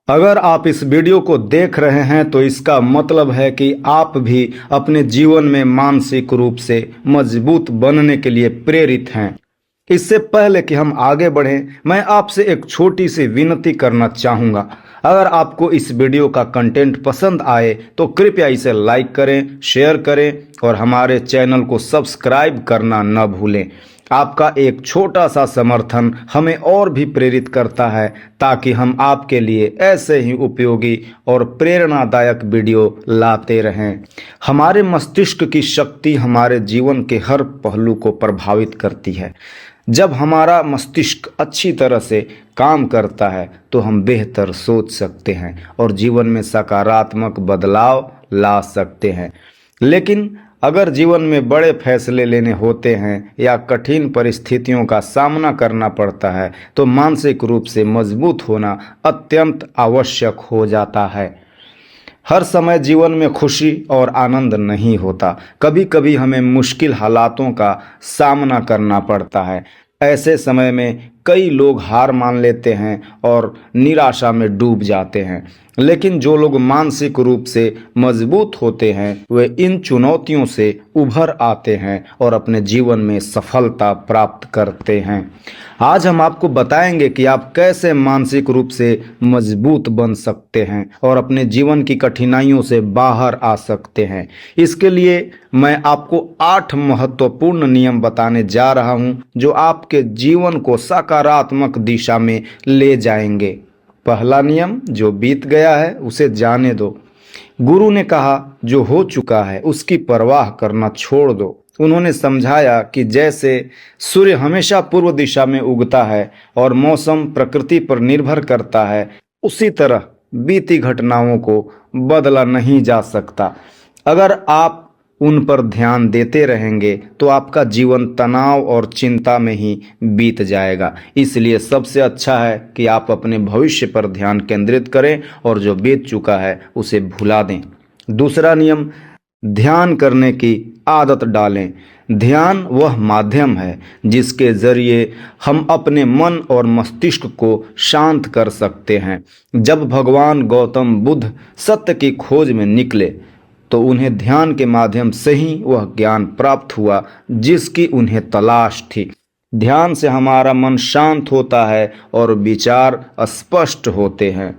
अगर आप इस वीडियो को देख रहे हैं तो इसका मतलब है कि आप भी अपने जीवन में मानसिक रूप से मजबूत बनने के लिए प्रेरित हैं। इससे पहले कि हम आगे बढ़ें, मैं आपसे एक छोटी सी विनती करना चाहूँगा। अगर आपको इस वीडियो का कंटेंट पसंद आए तो कृपया इसे लाइक करें, शेयर करें और हमारे चैनल को सब्सक्राइब करना न भूलें। आपका एक छोटा सा समर्थन हमें और भी प्रेरित करता है ताकि हम आपके लिए ऐसे ही उपयोगी और प्रेरणादायक वीडियो लाते रहें। हमारे मस्तिष्क की शक्ति हमारे जीवन के हर पहलू को प्रभावित करती है। जब हमारा मस्तिष्क अच्छी तरह से काम करता है तो हम बेहतर सोच सकते हैं और जीवन में सकारात्मक बदलाव ला सकते हैं। लेकिन अगर जीवन में बड़े फैसले लेने होते हैं या कठिन परिस्थितियों का सामना करना पड़ता है तो मानसिक रूप से मजबूत होना अत्यंत आवश्यक हो जाता है। हर समय जीवन में खुशी और आनंद नहीं होता। कभी कभी हमें मुश्किल हालातों का सामना करना पड़ता है। ऐसे समय में कई लोग हार मान लेते हैं और निराशा में डूब जाते हैं। लेकिन जो लोग मानसिक रूप से मजबूत होते हैं वे इन चुनौतियों से उभर आते हैं और अपने जीवन में सफलता प्राप्त करते हैं। आज हम आपको बताएंगे कि आप कैसे मानसिक रूप से मजबूत बन सकते हैं और अपने जीवन की कठिनाइयों से बाहर आ सकते हैं। इसके लिए मैं आपको 8 महत्वपूर्ण नियम बताने जा रहा हूं जो आपके जीवन को सकारात्मक दिशा में ले जाएंगे। पहला नियम, जो बीत गया है उसे जाने दो। गुरु ने कहा, जो हो चुका है उसकी परवाह करना छोड़ दो। उन्होंने समझाया कि जैसे सूर्य हमेशा पूर्व दिशा में उगता है और मौसम प्रकृति पर निर्भर करता है, उसी तरह बीती घटनाओं को बदला नहीं जा सकता। अगर आप उन पर ध्यान देते रहेंगे तो आपका जीवन तनाव और चिंता में ही बीत जाएगा। इसलिए सबसे अच्छा है कि आप अपने भविष्य पर ध्यान केंद्रित करें और जो बीत चुका है उसे भुला दें। दूसरा नियम, ध्यान करने की आदत डालें। ध्यान वह माध्यम है जिसके जरिए हम अपने मन और मस्तिष्क को शांत कर सकते हैं। जब भगवान गौतम बुद्ध सत्य की खोज में निकले तो उन्हें ध्यान के माध्यम से ही वह ज्ञान प्राप्त हुआ जिसकी उन्हें तलाश थी। ध्यान से हमारा मन शांत होता है और विचार स्पष्ट होते हैं।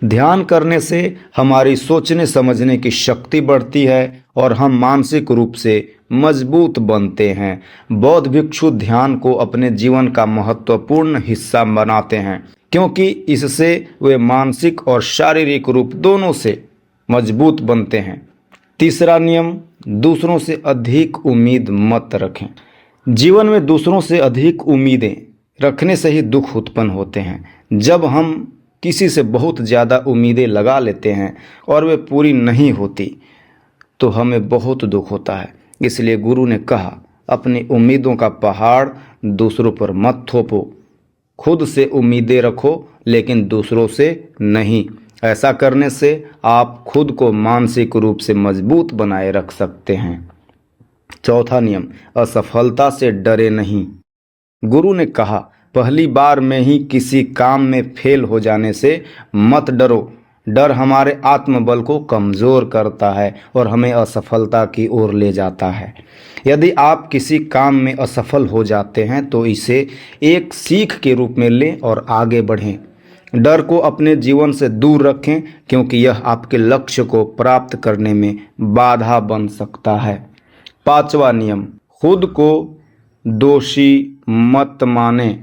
ध्यान करने से हमारी सोचने समझने की शक्ति बढ़ती है और हम मानसिक रूप से मजबूत बनते हैं। बौद्ध भिक्षु ध्यान को अपने जीवन का महत्वपूर्ण हिस्सा बनाते हैं क्योंकि इससे वे मानसिक और शारीरिक रूप दोनों से मजबूत बनते हैं। तीसरा नियम, दूसरों से अधिक उम्मीद मत रखें। जीवन में दूसरों से अधिक उम्मीदें रखने से ही दुख उत्पन्न होते हैं। जब हम किसी से बहुत ज़्यादा उम्मीदें लगा लेते हैं और वे पूरी नहीं होती तो हमें बहुत दुख होता है। इसलिए गुरु ने कहा, अपनी उम्मीदों का पहाड़ दूसरों पर मत थोपो। खुद से उम्मीदें रखो लेकिन दूसरों से नहीं। ऐसा करने से आप खुद को मानसिक रूप से मजबूत बनाए रख सकते हैं। चौथा नियम, असफलता से डरे नहीं। गुरु ने कहा, पहली बार में ही किसी काम में फेल हो जाने से मत डरो। डर हमारे आत्मबल को कमज़ोर करता है और हमें असफलता की ओर ले जाता है। यदि आप किसी काम में असफल हो जाते हैं तो इसे एक सीख के रूप में लें और आगे बढ़ें। डर को अपने जीवन से दूर रखें क्योंकि यह आपके लक्ष्य को प्राप्त करने में बाधा बन सकता है। पांचवा नियम, खुद को दोषी मत माने।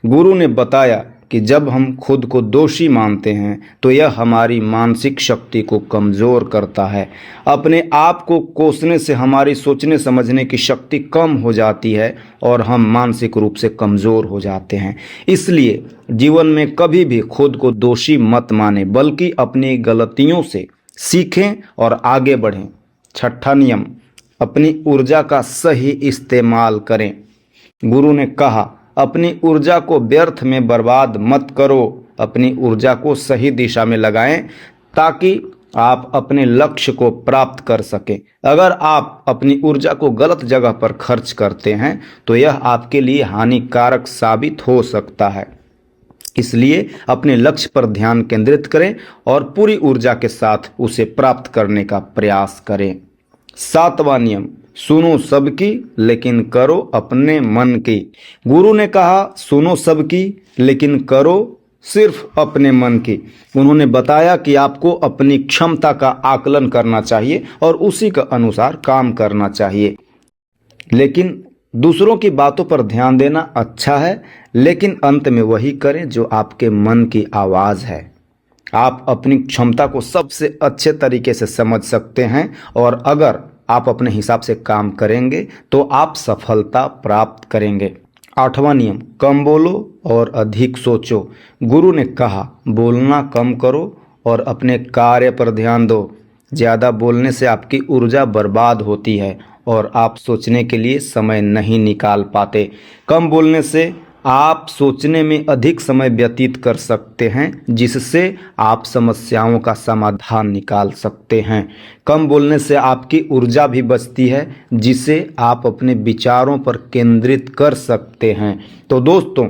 गुरु ने बताया कि जब हम खुद को दोषी मानते हैं तो यह हमारी मानसिक शक्ति को कमज़ोर करता है। अपने आप को कोसने से हमारी सोचने समझने की शक्ति कम हो जाती है और हम मानसिक रूप से कमज़ोर हो जाते हैं। इसलिए जीवन में कभी भी खुद को दोषी मत माने बल्कि अपनी गलतियों से सीखें और आगे बढ़ें। छठा नियम, अपनी ऊर्जा का सही इस्तेमाल करें। गुरु ने कहा, अपनी ऊर्जा को व्यर्थ में बर्बाद मत करो। अपनी ऊर्जा को सही दिशा में लगाएं ताकि आप अपने लक्ष्य को प्राप्त कर सकें। अगर आप अपनी ऊर्जा को गलत जगह पर खर्च करते हैं तो यह आपके लिए हानिकारक साबित हो सकता है। इसलिए अपने लक्ष्य पर ध्यान केंद्रित करें और पूरी ऊर्जा के साथ उसे प्राप्त करने का प्रयास करें। 7वां नियम, सुनो सबकी लेकिन करो अपने मन की। गुरु ने कहा सुनो सबकी लेकिन करो सिर्फ अपने मन की। उन्होंने बताया कि आपको अपनी क्षमता का आकलन करना चाहिए और उसी के अनुसार काम करना चाहिए। लेकिन दूसरों की बातों पर ध्यान देना अच्छा है, लेकिन अंत में वही करें जो आपके मन की आवाज़ है। आप अपनी क्षमता को सबसे अच्छे तरीके से समझ सकते हैं और अगर आप अपने हिसाब से काम करेंगे तो आप सफलता प्राप्त करेंगे। 8वां नियम, कम बोलो और अधिक सोचो। गुरु ने कहा बोलना कम करो और अपने कार्य पर ध्यान दो। ज़्यादा बोलने से आपकी ऊर्जा बर्बाद होती है और आप सोचने के लिए समय नहीं निकाल पाते। कम बोलने से आप सोचने में अधिक समय व्यतीत कर सकते हैं, जिससे आप समस्याओं का समाधान निकाल सकते हैं। कम बोलने से आपकी ऊर्जा भी बचती है, जिसे आप अपने विचारों पर केंद्रित कर सकते हैं। तो दोस्तों,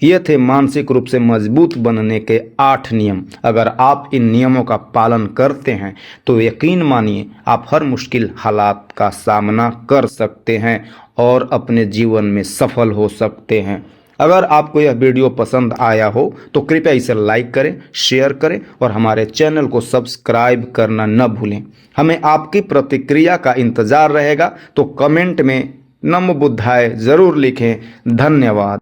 ये थे मानसिक रूप से मजबूत बनने के 8 नियम। अगर आप इन नियमों का पालन करते हैं तो यकीन मानिए आप हर मुश्किल हालात का सामना कर सकते हैं और अपने जीवन में सफल हो सकते हैं। अगर आपको यह वीडियो पसंद आया हो तो कृपया इसे लाइक करें, शेयर करें और हमारे चैनल को सब्सक्राइब करना न भूलें। हमें आपकी प्रतिक्रिया का इंतज़ार रहेगा, तो कमेंट में नमो बुद्धाय ज़रूर लिखें। धन्यवाद।